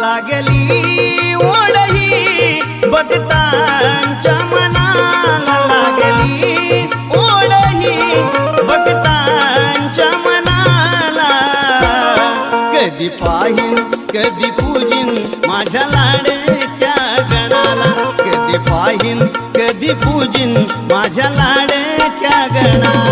लागली ओढही भक्तांच्या मनाला लागली ओढही भक्तांच्या मनाला कधी पाहीन कधी पूजिन माझ्या लाडक्या गणाला कधी पाहीन कधी पूजिन माझ्या लाडक्या गणाला